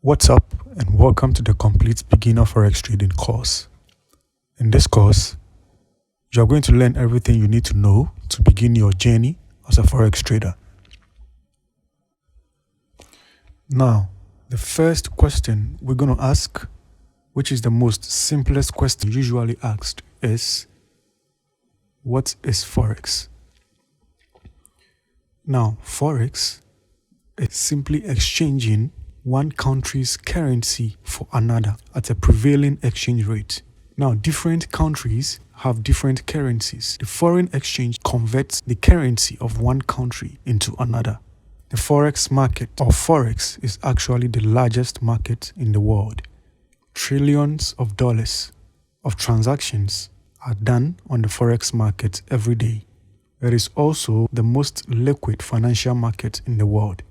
What's up, and welcome to the Complete Beginner Forex Trading course. In this course, you are going to learn everything you need to know to begin your journey as a Forex trader. Now, the first question we're going to ask, which is the most simplest question usually asked, is what is Forex? Now, Forex is simply exchanging one country's currency for another at a prevailing exchange rate. Now, different countries have different currencies. The foreign exchange converts the currency of one country into another. The Forex market, or Forex, is actually the largest market in the world. Trillions of dollars of transactions are done on the Forex market every day. It is also the most liquid financial market in the world.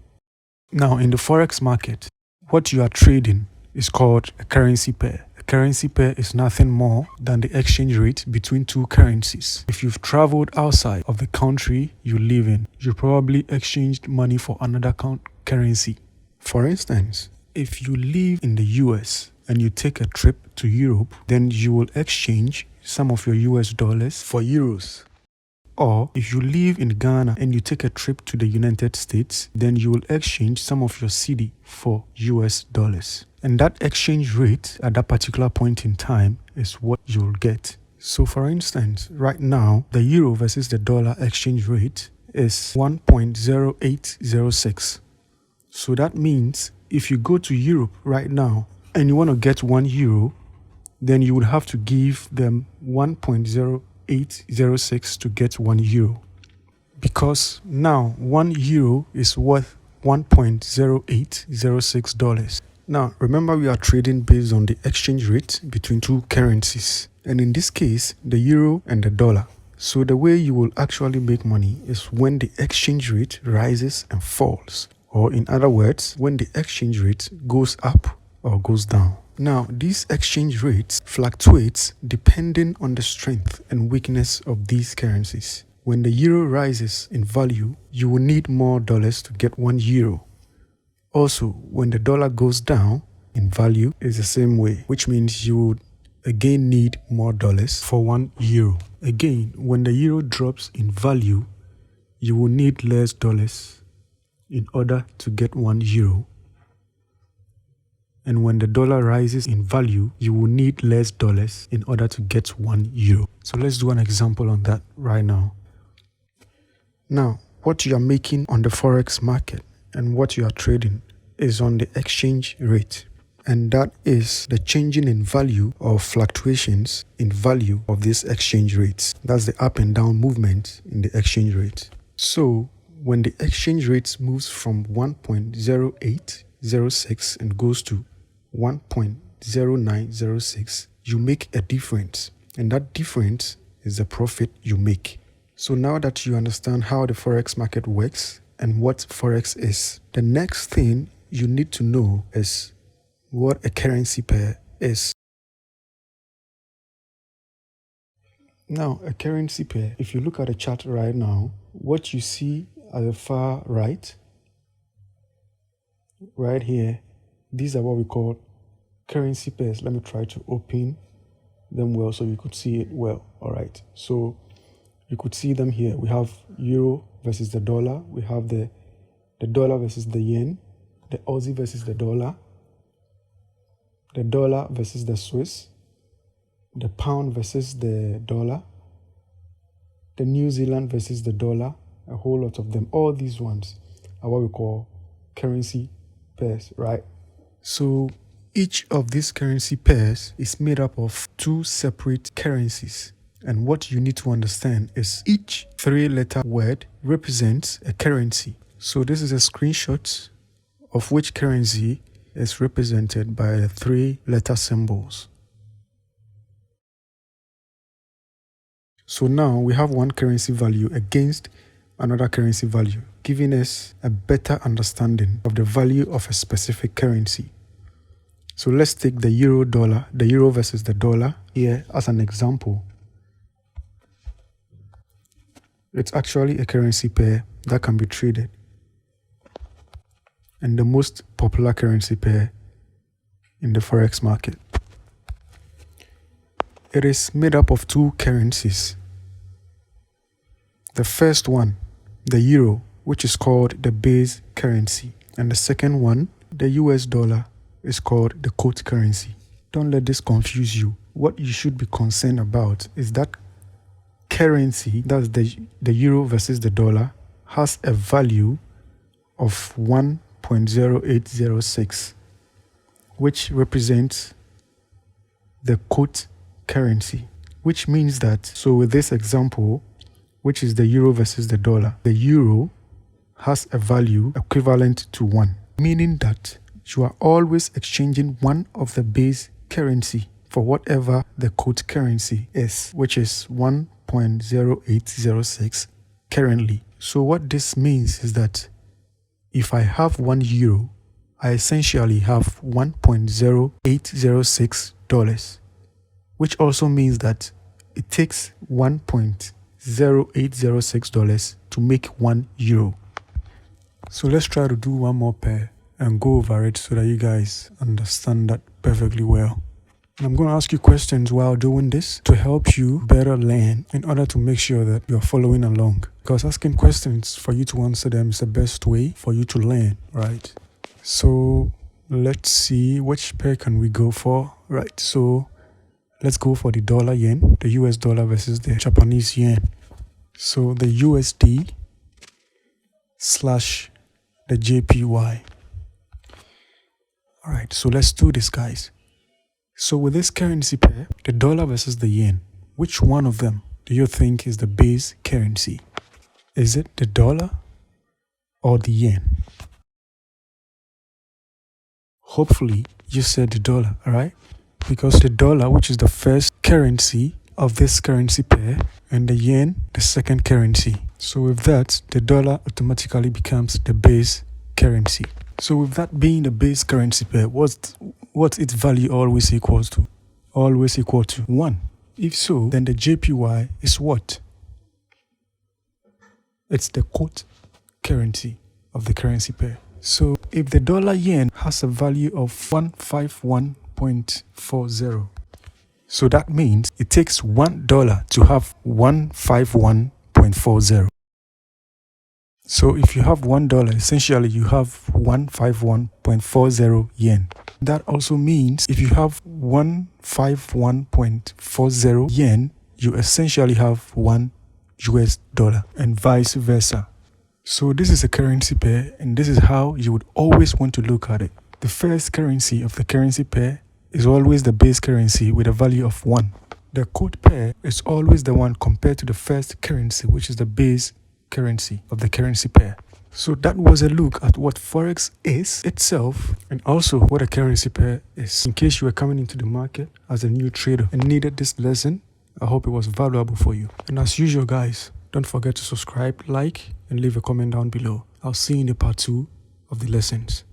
Now, in the Forex market, what you are trading is called a currency pair. A currency pair is nothing more than the exchange rate between two currencies. If you've traveled outside of the country you live in, you probably exchanged money for another currency. For instance, if you live in the US and you take a trip to Europe, then you will exchange some of your US dollars for euros. Or if you live in Ghana and you take a trip to the United States, then you will exchange some of your cedi for US dollars. And that exchange rate at that particular point in time is what you'll get. So for instance, right now, the euro versus the dollar exchange rate is 1.0806. So that means if you go to Europe right now and you want to get €1, then you would have to give them 1.0806 to get €1, because now €1 is worth $1.0806. Now remember, we are trading based on the exchange rate between two currencies, and in this case the euro and the dollar. So the way you will actually make money is when the exchange rate rises and falls, or in other words, when the exchange rate goes up or goes down. Now, these exchange rates fluctuate depending on the strength and weakness of these currencies. When the euro rises in value, you will need more dollars to get €1. Also, when the dollar goes down in value, it's the same way, which means you would again need more dollars for €1. Again, when the euro drops in value, you will need less dollars in order to get €1. And when the dollar rises in value, you will need less dollars in order to get €1. So let's do an example on that right now. Now, what you are making on the Forex market and what you are trading is on the exchange rate. And that is the changing in value or fluctuations in value of these exchange rates. That's the up and down movement in the exchange rate. So when the exchange rate moves from 1.0806 and goes to 1.0906, you make a difference, and that difference is the profit you make. So now that you understand how the Forex market works and what Forex is, the next thing you need to know is what a currency pair is. Now, a currency pair, if you look at the chart right now, what you see at the far right here, these are what we call currency pairs. Let me try to open them well so you could see it well. All right. So you could see them here. We have euro versus the dollar. We have the dollar versus the yen, the Aussie versus the dollar versus the Swiss, the pound versus the dollar, the New Zealand versus the dollar, a whole lot of them. All these ones are what we call currency pairs, right? So each of these currency pairs is made up of two separate currencies. And what you need to understand is each three-letter word represents a currency. So this is a screenshot of which currency is represented by the three-letter symbols. So now we have one currency value against another currency value, giving us a better understanding of the value of a specific currency. So let's take the euro versus the dollar here as an example. It's actually a currency pair that can be traded. And the most popular currency pair in the Forex market. It is made up of two currencies. The first one, the euro, which is called the base currency, and the second one, the US dollar, is called the quote currency. Don't let this confuse you. What you should be concerned about is that currency, that's the euro versus the dollar, has a value of 1.0806, which represents the quote currency, which means that, so with this example, which is the euro versus the dollar, the euro has a value equivalent to 1, meaning that you are always exchanging one of the base currency for whatever the quote currency is, which is 1.0806 currently. So what this means is that if I have 1 euro, I essentially have $1.0806, which also means that it takes $1.0806 to make 1 euro. So let's try to do one more pair and go over it so that you guys understand that perfectly well. And I'm going to ask you questions while doing this to help you better learn in order to make sure that you're following along. Because asking questions for you to answer them is the best way for you to learn, right? So let's see, which pair can we go for? Right, so let's go for the dollar yen, the US dollar versus the Japanese yen. So the USD slash the JPY. All right, so let's do this, guys. So with this currency pair, the dollar versus the yen, which one of them do you think is the base currency? Is it the dollar or the yen? Hopefully you said the dollar, all right? Because the dollar, which is the first currency of this currency pair, and the yen, the second currency. So with that, the dollar automatically becomes the base currency. So with that being the base currency pair, what's its value always equals to? Always equal to 1. If so, then the JPY is what? It's the quote currency of the currency pair. So if the dollar yen has a value of 151.40, so that means it takes $1 to have 151.40. So if you have $1, essentially you have 151.40 yen. That also means if you have 151.40 yen, you essentially have $1 US, and vice versa. So this is a currency pair, and this is how you would always want to look at it. The first currency of the currency pair is always the base currency with a value of 1. The quote pair is always the one compared to the first currency, which is the base currency of the currency pair. So that was a look at what Forex is itself and also what a currency pair is. In case you were coming into the market as a new trader and needed this lesson, I hope it was valuable for you. And as usual, guys, don't forget to subscribe, like, and leave a comment down below. I'll see you in the part 2 of the lessons.